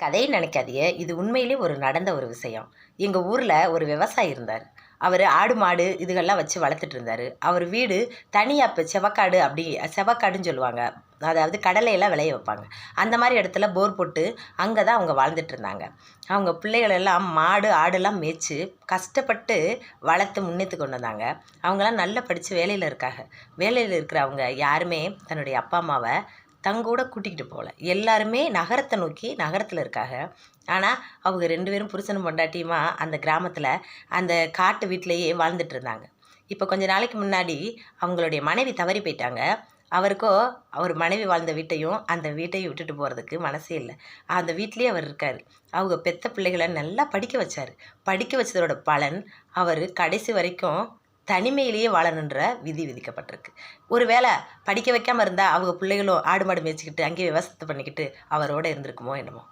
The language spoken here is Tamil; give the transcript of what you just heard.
கதைன்னு நினைக்காதீங்க. இது உண்மையிலே ஒரு நடந்த ஒரு விஷயம். எங்கள் ஊரில் ஒரு விவசாயி இருந்தார். அவர் ஆடு மாடு இதுகள்லாம் வச்சு வளர்த்துட்டு இருந்தார். அவர் வீடு தனியாக இப்போ செவக்காடு அப்படி செவக்காடுன்னு சொல்லுவாங்க. அதாவது கடலையெல்லாம் விளைய வைப்பாங்க. அந்த மாதிரி இடத்துல போர் போட்டு அங்கே தான் அவங்க வாழ்ந்துட்டு இருந்தாங்க. அவங்க பிள்ளைகளெல்லாம் மாடு ஆடெல்லாம் மேய்ச்சி கஷ்டப்பட்டு வளர்த்து முன்னேற்றி கொண்டு வந்தாங்க. அவங்களாம் நல்லா படித்து வேலையில் இருக்காங்க. வேலையில் இருக்கிற அவங்க யாருமே தன்னுடைய அப்பா அம்மாவை தங்கூட கூட்டிக்கிட்டு போகல. எல்லாருமே நகரத்தை நோக்கி நகரத்தில் இருக்காங்க. ஆனால் அவங்க 2 பேரும் புருஷனும் பொண்டாட்டியுமா அந்த கிராமத்தில் அந்த காட்டு வீட்டிலையே வாழ்ந்துட்டு இருந்தாங்க. இப்போ கொஞ்ச நாளைக்கு முன்னாடி அவங்களுடைய மனைவி தவறி போயிட்டாங்க. அவருக்கோ அவர் மனைவி வாழ்ந்த வீட்டையும் அந்த வீட்டையும் விட்டுட்டு போகிறதுக்கு மனசே இல்லை. அந்த வீட்லேயே அவர் இருக்கார். அவங்க பெத்த பிள்ளைகளை நல்லா படிக்க வச்சார். படிக்க வச்சதோட பலன் அவர் கடைசி வரைக்கும் தனிமையிலேயே வாழணுன்ற விதி விதிக்கப்பட்டிருக்கு. ஒரு வேளை படிக்க வைக்காமல் இருந்தால் அவங்க பிள்ளைகளும் ஆடு மாடு மேய்ச்சிக்கிட்டு அங்கேயே விவசாயத்தை பண்ணிக்கிட்டு அவரோட இருந்திருக்குமோ என்னமோ.